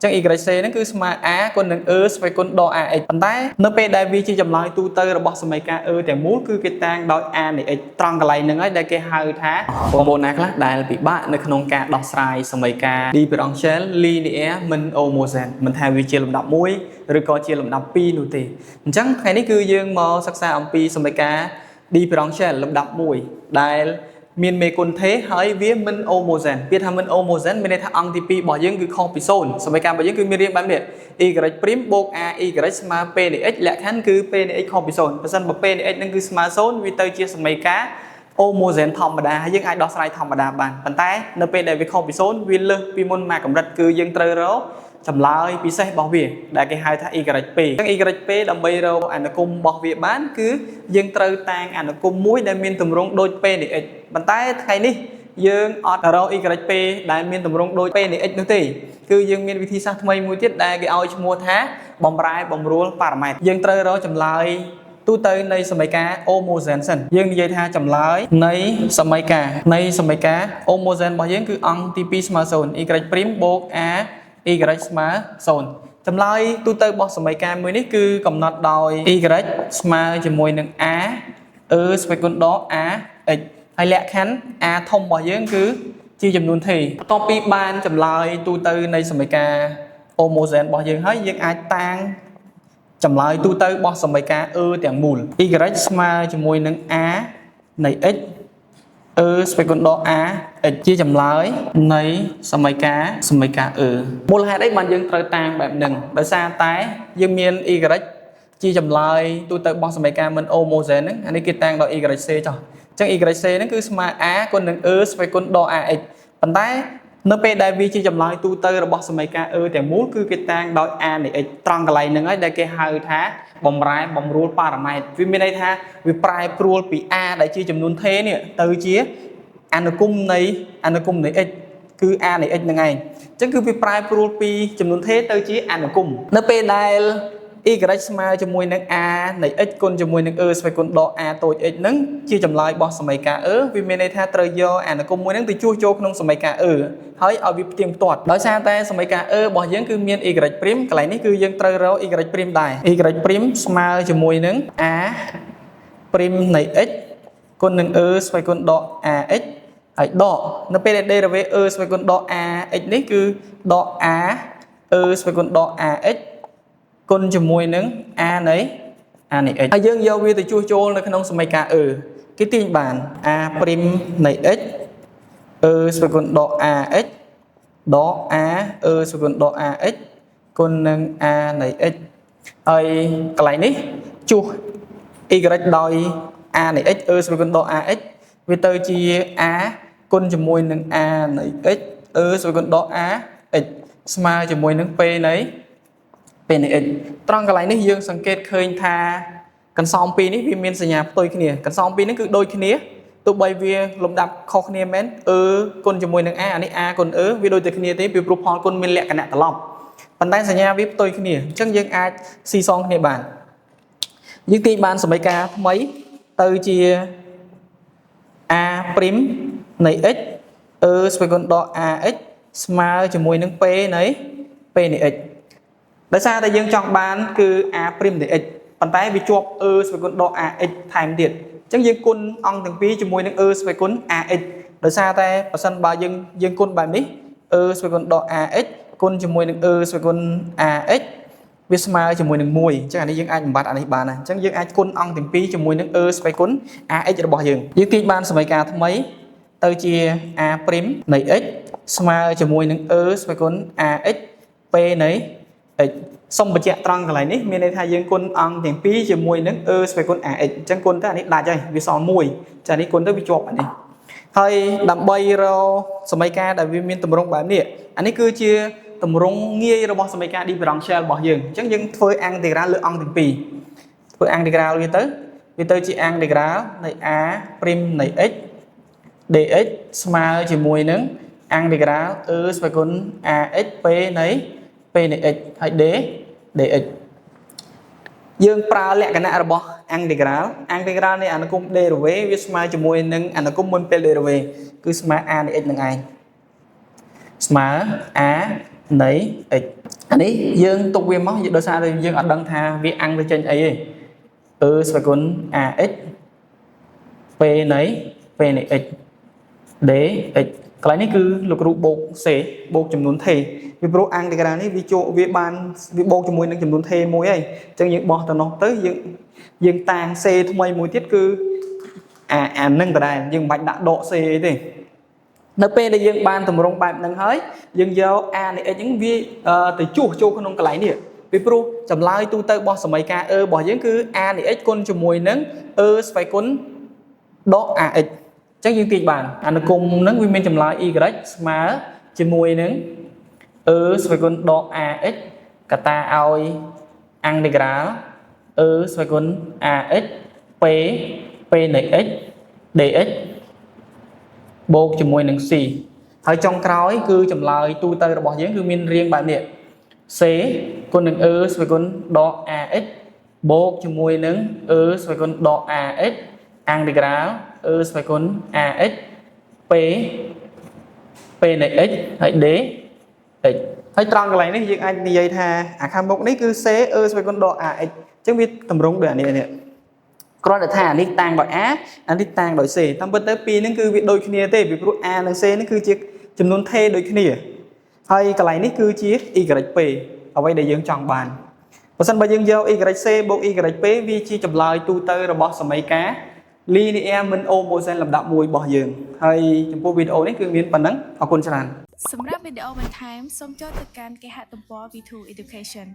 ចឹង YC ហ្នឹងគឺស្មើ a គុណនឹង e ស្វ័យគុណដល់ ax ប៉ុន្តែនៅពេលដែលវាជាចម្លើយទូទៅរបស់សមីការ e ទាំងមូលគឺគេតាំងដោយ a នៃ x ត្រង់កន្លែងហ្នឹងហើយដែលគេហៅថាបងប្អូនណាខ្លះដែលពិបាកនៅក្នុងការដោះស្រាយសមីការ differential linear មិន homogeneous មិនថាវាជាលំដាប់1ឬក៏ជាលំដាប់2នោះទេអញ្ចឹងថ្ងៃនេះគឺយើងមកសិក្សាអំពីសមីការ differential លំដាប់1ដែលមានមេគុណទេហើយវាមិន homogeneous ពាក្យថាមិន homogeneous មានន័យថាអង្គទី2របស់យើងគឺខុសពី0សមីការរបស់យើងគឺមានរាងបែបនេះ y' បូក a y ស្មើ p នៃ x លក្ខខណ្ឌគឺ p នៃ x ខុសពី0បើសិនបើ p នៃ x នឹងគឺស្មើ0វាទៅជាសមីការ homogeneous ធម្មតាហើយយើងអាចដោះស្រាយធម្មតាបានប៉ុន្តែនៅពេលដែលវាខុសពី0វាលើសពីមុនមកកម្រិតគឺយើងត្រូវរកចម្លើយពិសេសរបស់វាដែលគេហៅថា y'. អញ្ចឹង y' ដើម្បីរកអនុគមរបស់វាបានគឺយើងត្រូវតាំងអនុគមមួយដែលមានទម្រង់ដូច p នៃ x ប៉ុន្តែថ្ងៃនេះយើងអត់រក y' ដែលមានទម្រង់ដូច p នៃ x នោះទេគឺយើងមានវិធីសាស្ត្រថ្មីមួយទៀតដែលគេឲ្យឈ្មោះថាបំរែបំរួលប៉ារ៉ាម៉ែត្រយើងត្រូវរកចម្លើយទូទៅនៃសមីការ homogeneous សិនយើងនិយាយថាចម្លើយនៃសមីការ homogeneous របស់យើងគឺអង្គទី2ស្មើ0 y' បូក a y ស្មើ0ចម្លើយទូទៅរបស់សមីការមួយនេះគឺកំណត់ដោយ y ស្មើជាមួយនឹង a ស្វ័យគុណដល់ a x ហើយលក្ខខណ្ឌ a ធំរបស់យើងគឺជាចំនួនថេរបន្ទាប់ពីបានចម្លើយទូទៅនៃសមីការ homogeneous របស់យើងហើយយើងអាចតាំងចម្លើយទូទៅរបស់សមីការ ទាំងមូល y ស្មើជាមួយនឹង a នៃ x ស្វ័យគុណដល់ a x ជាចម្លើយនៃសមីការ មូលហេតុអីបានយើងត្រូវតាំងបែបហ្នឹងដោយសារតែយើងមាន y ជាចម្លើយទូទៅរបស់សមីការមិន homogeneous ហ្នឹងអានេះគេតាំងដោយ y c ចុះអញ្ចឹង y c ហ្នឹងគឺស្មើ a គុណនឹង ស្វ័យគុណដល់ ax ប៉ុន្តែនៅពេលដែលវាជាចម្លើយទូទៅរបស់សមីការ ទាំងមូលគឺគេតាំងដោយ a នៃ x ត្រង់កន្លែងហ្នឹងហើយដែលគេហៅថាបំរែបំរួលប៉ារ៉ាម៉ែត្រវាមានន័យថាវាប្រែប្រួលពី a ដែលជាចំនួនថេរនេះទៅជាអនុគមនៃ x គឺ a នៃ x ហ្នឹងឯងអញ្ចឹងគឺវាប្រែប្រួលពីចំនួនថេរទៅជាអនុគមនៅពេលដែល y ស្មើជាមួយនឹង a នៃ x គុណជាមួយនឹង ស្វ័យគុណដល់ a តូច x ហ្នឹងជាចម្លើយរបស់សមីការ វាមានន័យថាត្រូវយកអនុគមមួយហ្នឹងទៅជួសចូលក្នុងសមីការ ហើយឲ្យវាផ្ទៀងផ្ទាត់ដោយសារតែសមីការ របស់យើងគឺមាន y' កន្លែងនេះគឺយើងត្រូវរក y' ដែរ y' ស្មើជាមួយនឹង a' នៃ x គុណនឹង ស្វ័យគុណដល់ ax ហើយដកនៅពេលដែល derivative ស្វ័យគុណដល់ ax នេះគឺដក a ស្វ័យគុណដល់ ax គុណជាមួយនឹង a នៃ x ហើយយើងយកវាទៅជួសចូលនៅក្នុងសមីការ គេទាញបាន a' នៃ x ស្វ័យគុណដល់ ax ដក a ស្វ័យគុណដល់ ax គុណនឹង a នៃ x ហើយកន្លែងនេះជួស y ដោយ a នៃ x ស្វ័យគុណដល់ ax វាទៅជា a គុណជាមួយនឹង a នៃ x ស្វ័យគុណដល់ ax ស្មើជាមួយនឹង p នៃ x ត្រង់កន្លែងនេះយើងសង្កេតឃើញថាកន្សោមពីរនេះវាមានសញ្ញាផ្ទុយគ្នាកន្សោមពីរនេះគឺដូចគ្នាទោះបីវាលំដាប់ខុសគ្នាមែនគុណជាមួយនឹង a អានេះ a គុណវាដូចតែគ្នាទេពីព្រោះផលគុណមានលក្ខណៈត្រឡប់ប៉ុន្តែសញ្ញាវាផ្ទុយគ្នាអញ្ចឹងយើងអាចស៊ីសងគ្នាបានយើងទាញបានសមីការថ្មីទៅជា a' នៃ x ស្វ័យគុណដល់ ax ស្មើជាមួយនឹង p នៃ x ដោយសារតែយើងចង់បានគឺ a' នៃ x ប៉ុន្តែវាជាប់ ស្វ័យគុណដល់ ax ថែមទៀតអញ្ចឹងយើងគុណអង្គទាំងពីរជាមួយនឹង ស្វ័យគុណ ax ដោយសារតែបើសិនបើយើងគុណបែបនេះ ស្វ័យគុណដល់ ax គុណជាមួយនឹង ស្វ័យគុណ ax វាស្មើជាមួយនឹង1អញ្ចឹងអានេះយើងអាចបំបត្តិអានេះបានណាអញ្ចឹងយើងអាចគុណអង្គទាំងពីរជាមួយនឹង ស្វ័យគុណ ax របស់យើងទាញបានសមីការថ្មីទៅជា a' នៃ x ស្មើជាមួយនឹង ស្វ័យគុណ ax p នៃ x សុំបញ្ជាក់ត្រង់កន្លែងនេះមានន័យថាយើងគុណអង្គទាំងពីរជាមួយនឹង ស្វ័យគុណ ax អញ្ចឹងគុណទៅអានេះដាច់ហើយវាសល់1ចានេះគុណទៅវាជាប់អានេះហើយដើម្បីរកសមីការដែលវាមានទម្រង់បែបនេះអានេះគឺជាទម្រង់ងាយរបស់សមីការ differential របស់យើងអញ្ចឹងយើងធ្វើ integral លើអង្គទាំងពីរធ្វើ integral វាទៅជា integral នៃ a' នៃ x dx ស្មើជាមួយនឹង integral ស្វ័យគុណ ax p នៃ x ហើយ dx យើងប្រើលក្ខណៈរបស់ integral នៃអនុគម derivative វាស្មើជាមួយនឹងអនុគមមុនពេល derivative គឺស្មើ a នៃ x នឹងឯងស្មើ a nấy này dương tục viêm máu đôi xa đây dương ở đằng tha việc ăn với trên ấy xoay cuốn ax p nấy p này x để x cái này cứ lục rụ bột sẽ bột chấm nón thề vì pro ăn thì cái này vì chỗ vì ban vì bột chấm mùi nó chấm nón thề mùi ấy chẳng những bò tao nó tới dương tàng xe thôi mùi tiết cứ nâng tại đây dương bạch đã độ xe thì nó p là dương ban tầm rong bài nâng hơi dương giao a này những vi từ chủ châu không cái này vì pro chấm lại tu tơ bò sầm mấy ca bỏ dương cứ a này x con chấm mùi nâng phải cuốn đó x chắc dương kịch bản nó cùng nâng nguyên men chấm lại y mà chấm mùi nâng phải cuốn đó x cả ta ao ăn đi gà phải cuốn x p này x dx bột chùm mùi nâng xì hơi trong khói cứ chùm lời tu tơ bỏ dưỡng cứ miên riêng bạn niệm xế con nâng với con đo ax bột chùm mùi nâng với con đo ax ăn đi gà với con ax p này x hãy đế hãy trong cái này này anh như vậy thà khám bốc này cứ xế với con đo ax chứ biết tầm rung được này còn là thả đi tăng gọi á anh đi tăng đổi c tăng bên tới pi nó cứ việc đôi kia tê vì a nó c nó cứ chiếc chấm nón thê đôi kia hay cái này nó cứ chiếc y p ở đây để dương chọn bàn và sân bây dương giao y c bộ y p vì chi chấm lời tu tơ rồi bỏ sầm mấy cá ly đi em mình ôm bộ sen làm đạo mùi bỏ giường hay trong bộ video này cứ miễn phần nắng ở con tràn សម្រាប់វីដេអូបន្ថែមសូមចូលទៅកាន់គេហទំព័រ V2 Education